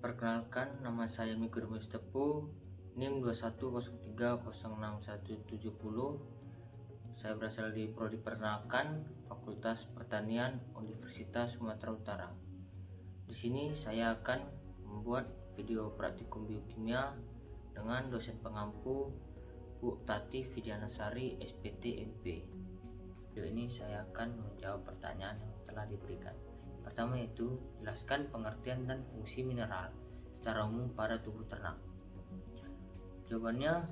Perkenalkan, nama saya Mikir Mustepu, NIM 2103061170. Saya berasal di Prodi Peternakan, Fakultas Pertanian, Universitas Sumatera Utara. Di sini saya akan membuat video praktikum biokimia dengan dosen pengampu Bu Tati Vidianasari, SPT MP. Video ini saya akan menjawab pertanyaan yang telah diberikan. Pertama yaitu, jelaskan pengertian dan fungsi mineral secara umum pada tubuh ternak. Jawabannya,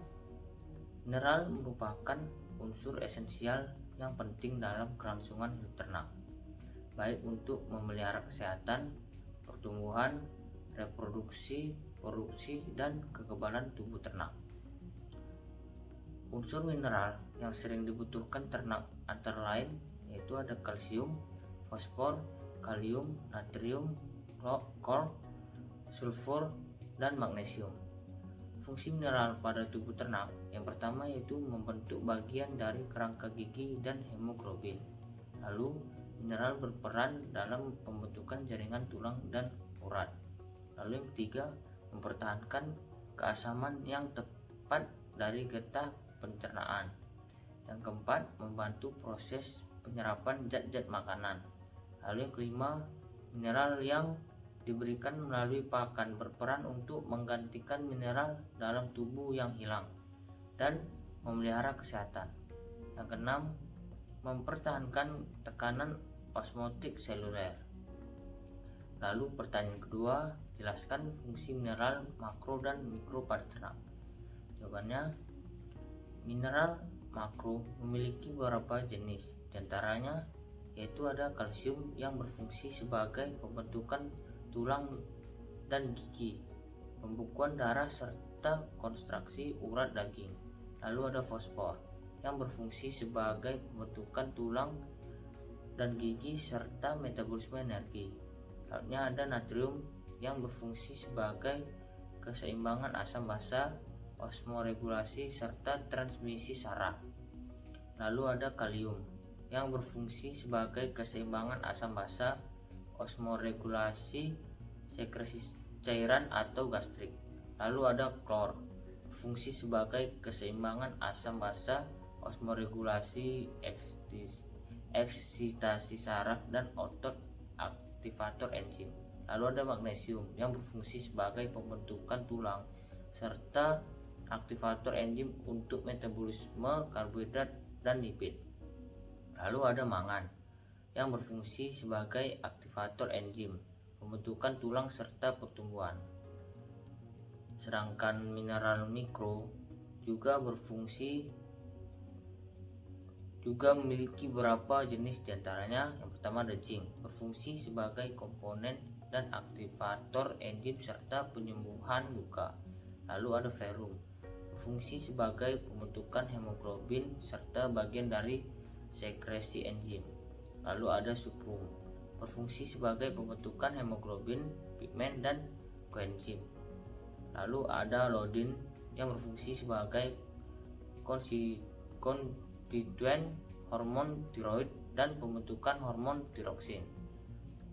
mineral merupakan unsur esensial yang penting dalam kelangsungan hidup ternak, baik untuk memelihara kesehatan, pertumbuhan, reproduksi, produksi, dan kekebalan tubuh ternak. Unsur mineral yang sering dibutuhkan ternak antara lain yaitu ada kalsium, fosfor, kalium, natrium, klor, sulfur, dan magnesium. Fungsi mineral pada tubuh ternak yang pertama yaitu membentuk bagian dari kerangka gigi dan hemoglobin. Lalu, mineral berperan dalam pembentukan jaringan tulang dan urat. Lalu yang ketiga, mempertahankan keasaman yang tepat dari getah pencernaan. Yang keempat, membantu proses penyerapan zat-zat makanan. Lalu yang kelima, mineral yang diberikan melalui pakan berperan untuk menggantikan mineral dalam tubuh yang hilang dan memelihara kesehatan. Yang keenam, mempertahankan tekanan osmotik seluler. Lalu pertanyaan kedua, jelaskan fungsi mineral makro dan mikro pada ternak. Jawabannya, mineral makro memiliki beberapa jenis, diantaranya yaitu ada kalsium yang berfungsi sebagai pembentukan tulang dan gigi, pembekuan darah serta konstruksi urat daging. Lalu ada fosfor yang berfungsi sebagai pembentukan tulang dan gigi serta metabolisme energi. Selanjutnya ada natrium yang berfungsi sebagai keseimbangan asam basa, osmoregulasi serta transmisi saraf. Lalu ada kalium yang berfungsi sebagai keseimbangan asam basa, osmoregulasi, sekresi cairan atau gastrik. Lalu ada klor, berfungsi sebagai keseimbangan asam basa, osmoregulasi, eksitasi saraf dan otot, aktivator enzim. Lalu ada magnesium yang berfungsi sebagai pembentukan tulang serta aktivator enzim untuk metabolisme karbohidrat dan lipid. Lalu ada mangan yang berfungsi sebagai aktivator enzim, pembentukan tulang serta pertumbuhan. Sedangkan mineral mikro juga memiliki beberapa jenis, diantaranya yang pertama ada zinc, berfungsi sebagai komponen dan aktivator enzim serta penyembuhan luka. Lalu ada ferrum, berfungsi sebagai pembentukan hemoglobin serta bagian dari sekresi enzim. Lalu ada suprum, berfungsi sebagai pembentukan hemoglobin, pigmen, dan koenzim. Lalu ada lodin yang berfungsi sebagai konstituen hormon tiroid dan pembentukan hormon tiroksin.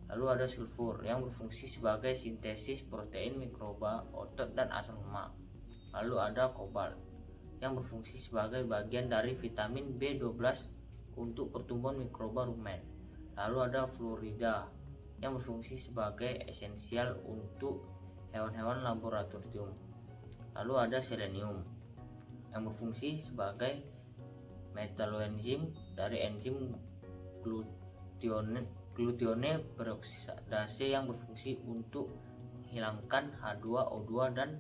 Lalu ada sulfur yang berfungsi sebagai sintesis protein mikroba, otot, dan asam lemak. Lalu ada kobalt yang berfungsi sebagai bagian dari vitamin B12 untuk pertumbuhan mikroba rumen. Lalu ada fluorida yang berfungsi sebagai esensial untuk hewan-hewan laboratorium. Lalu ada selenium yang berfungsi sebagai metaloenzim dari enzim glutione peroksidase yang berfungsi untuk menghilangkan H2O2 dan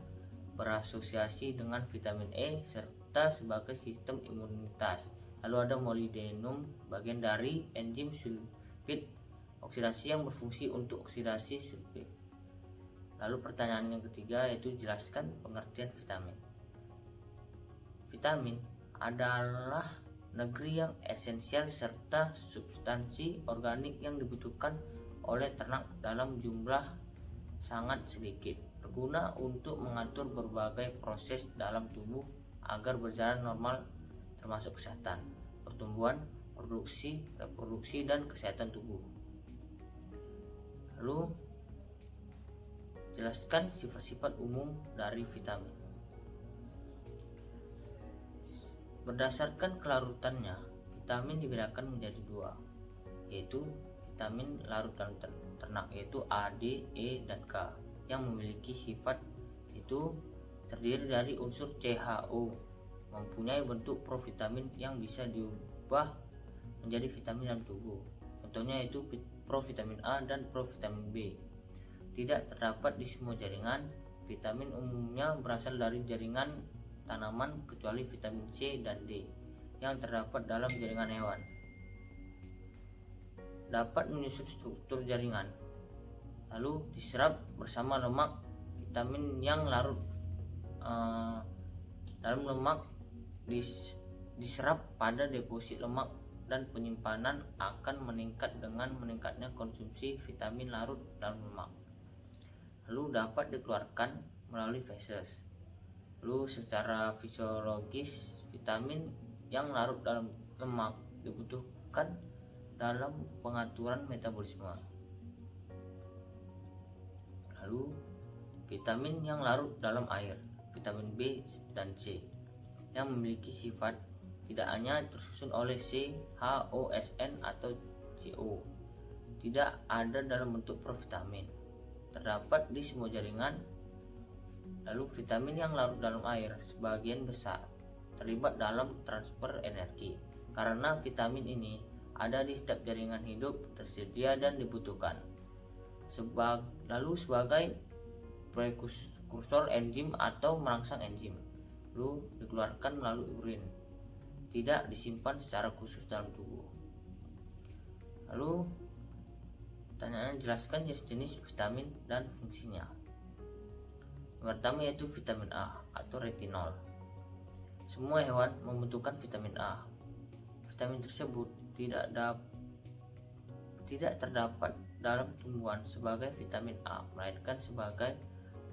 berasosiasi dengan vitamin E serta sebagai sistem imunitas. Lalu ada molybdenum, bagian dari enzim sulfit oksidasi yang berfungsi untuk oksidasi sulfit. Lalu pertanyaan yang ketiga yaitu jelaskan pengertian vitamin. Vitamin adalah negeri yang esensial serta substansi organik yang dibutuhkan oleh ternak dalam jumlah sangat sedikit, berguna untuk mengatur berbagai proses dalam tubuh agar berjalan normal, termasuk kesehatan, pertumbuhan, produksi, reproduksi, dan kesehatan tubuh. Lalu Jelaskan sifat-sifat umum dari vitamin. Berdasarkan kelarutannya, vitamin dibedakan menjadi dua, yaitu vitamin larut dalam ternak yaitu A, D, E, dan K, yang memiliki sifat itu terdiri dari unsur CHO, mempunyai bentuk provitamin yang bisa diubah menjadi vitamin dalam tubuh. Contohnya yaitu provitamin A dan provitamin B. Tidak terdapat di semua jaringan. Vitamin umumnya berasal dari jaringan tanaman kecuali vitamin C dan D yang terdapat dalam jaringan hewan. Dapat menyusup struktur jaringan, lalu diserap bersama lemak. Vitamin yang larut dalam lemak diserap pada deposit lemak, dan penyimpanan akan meningkat dengan meningkatnya konsumsi vitamin larut dalam lemak. Lalu dapat dikeluarkan melalui feses. Lalu secara fisiologis, vitamin yang larut dalam lemak dibutuhkan dalam pengaturan metabolisme. Lalu vitamin yang larut dalam air, vitamin B dan C, yang memiliki sifat tidak hanya tersusun oleh C, H, O, S, N atau CO, tidak ada dalam bentuk provitamin, terdapat di semua jaringan. Lalu vitamin yang larut dalam air sebagian besar terlibat dalam transfer energi, karena vitamin ini ada di setiap jaringan hidup, tersedia dan dibutuhkan. Lalu sebagai prekursor enzim atau merangsang enzim, lalu dikeluarkan melalui urin, tidak disimpan secara khusus dalam tubuh. Lalu pertanyaan, jelaskan jenis-jenis vitamin dan fungsinya. Yang pertama yaitu vitamin A atau retinol. Semua hewan membutuhkan vitamin A. Vitamin tersebut tidak terdapat dalam tumbuhan sebagai vitamin A, melainkan sebagai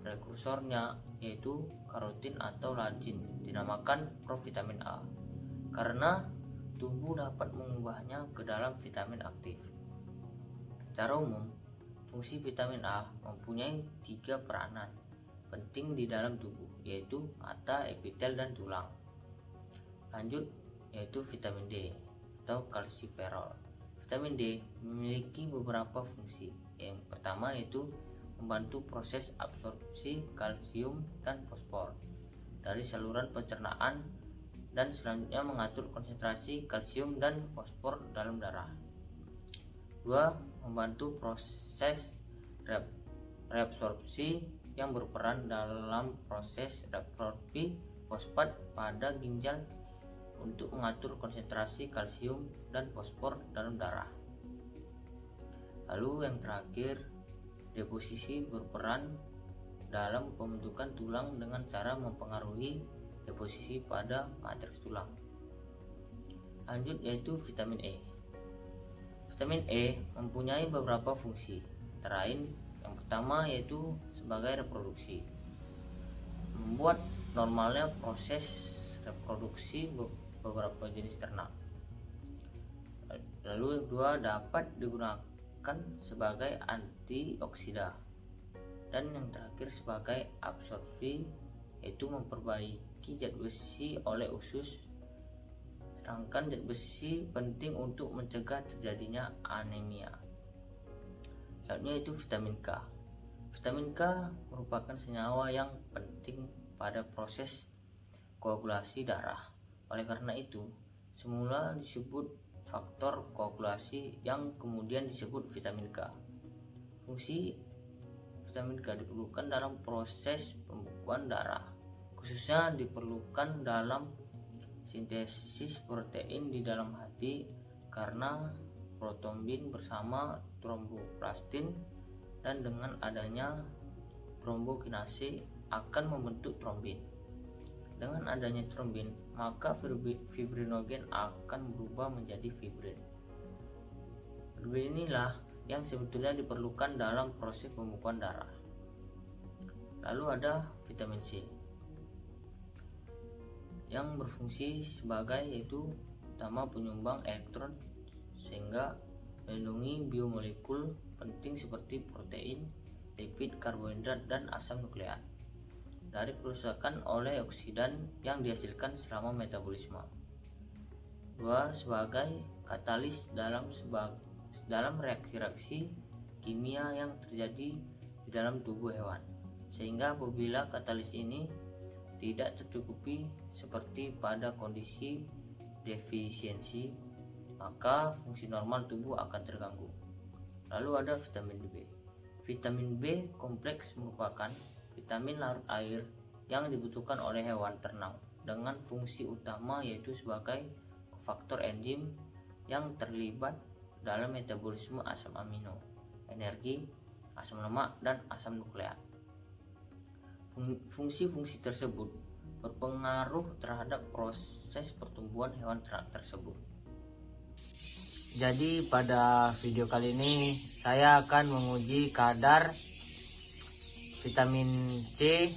prekursornya yaitu karotin atau lazin, dinamakan provitamin A, karena tubuh dapat mengubahnya ke dalam vitamin aktif. Secara umum, fungsi vitamin A mempunyai 3 peranan penting di dalam tubuh, yaitu mata, epitel, dan tulang. Lanjut, yaitu vitamin D atau kalsiferol. Vitamin D memiliki beberapa fungsi. Yang pertama yaitu membantu proses absorpsi kalsium dan fosfor dari saluran pencernaan, dan selanjutnya mengatur konsentrasi kalsium dan fosfor dalam darah. 2. Membantu proses reabsorpsi yang berperan dalam proses reabsorpsi fosfat pada ginjal untuk mengatur konsentrasi kalsium dan fosfor dalam darah. Lalu yang terakhir, deposisi berperan dalam pembentukan tulang dengan cara mempengaruhi deposisi pada matriks tulang. Lanjut, yaitu vitamin E. Vitamin E mempunyai beberapa fungsi, antara lain yang pertama yaitu sebagai reproduksi, membuat normalnya proses reproduksi beberapa jenis ternak. Lalu yang kedua, dapat digunakan sebagai antioksida, dan yang terakhir sebagai absorpsi, yaitu memperbaiki zat besi oleh usus. Sedangkan zat besi penting untuk mencegah terjadinya anemia. Selanjutnya itu vitamin K. Vitamin K merupakan senyawa yang penting pada proses koagulasi darah. Oleh karena itu, semula disebut faktor koagulasi yang kemudian disebut vitamin K. Fungsi vitamin K diperlukan dalam proses pembekuan darah, khususnya diperlukan dalam sintesis protein di dalam hati, karena protrombin bersama tromboplastin, dan dengan adanya trombokinase akan membentuk trombin. Dengan adanya trombin, maka fibrinogen akan berubah menjadi fibrin. Fibrin inilah yang sebetulnya diperlukan dalam proses pembekuan darah. Lalu ada vitamin C yang berfungsi sebagai yaitu pertama penyumbang elektron, sehingga melindungi biomolekul penting seperti protein lipid, karbohidrat, dan asam nukleat dari kerusakan oleh oksidan yang dihasilkan selama metabolisme. 2. Sebagai katalis dalam reaksi-reaksi kimia yang terjadi di dalam tubuh hewan, sehingga apabila katalis ini tidak tercukupi seperti pada kondisi defisiensi, maka fungsi normal tubuh akan terganggu. Lalu ada vitamin B. Vitamin B kompleks merupakan vitamin larut air yang dibutuhkan oleh hewan ternak dengan fungsi utama yaitu sebagai kofaktor enzim yang terlibat dalam metabolisme asam amino, energi, asam lemak, dan asam nukleat. Fungsi-fungsi tersebut berpengaruh terhadap proses pertumbuhan hewan ternak tersebut. Jadi pada video kali ini saya akan menguji kadar vitamin C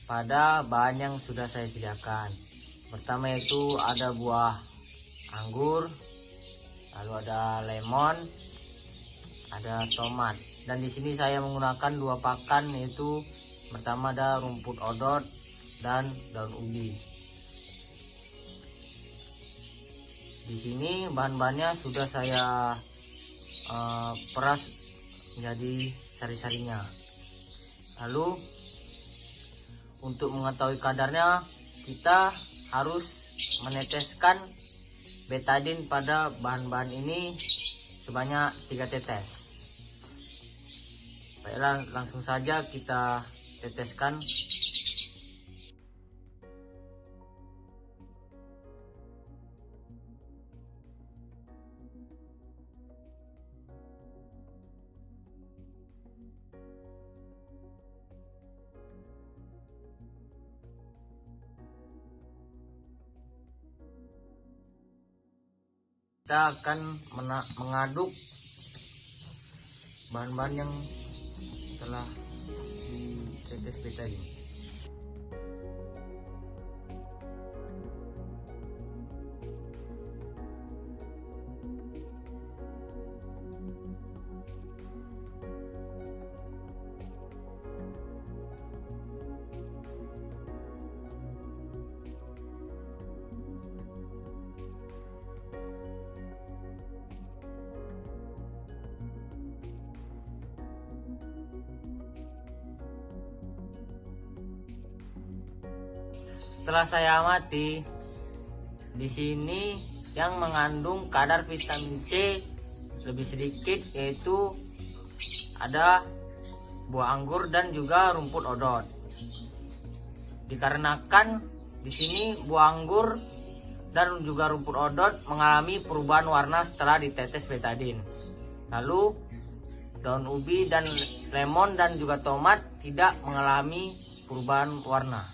pada bahan yang sudah saya sediakan. Pertama yaitu ada buah anggur, lalu ada lemon, ada tomat, dan di sini saya menggunakan 2 pakan, yaitu pertama ada rumput odot dan daun ubi. Di sini bahan-bahannya sudah saya peras menjadi sari-sarinya. Lalu untuk mengetahui kadarnya, kita harus meneteskan betadin pada bahan-bahan ini sebanyak 3 tetes. Baiklah, langsung saja kita teteskan. Kita akan mengaduk bahan-bahan yang telah ditetes betadin. Setelah saya amati, di sini yang mengandung kadar vitamin C lebih sedikit, yaitu ada buah anggur dan juga rumput odot. Dikarenakan di sini buah anggur dan juga rumput odot mengalami perubahan warna setelah ditetes betadin. Lalu daun ubi dan lemon dan juga tomat tidak mengalami perubahan warna.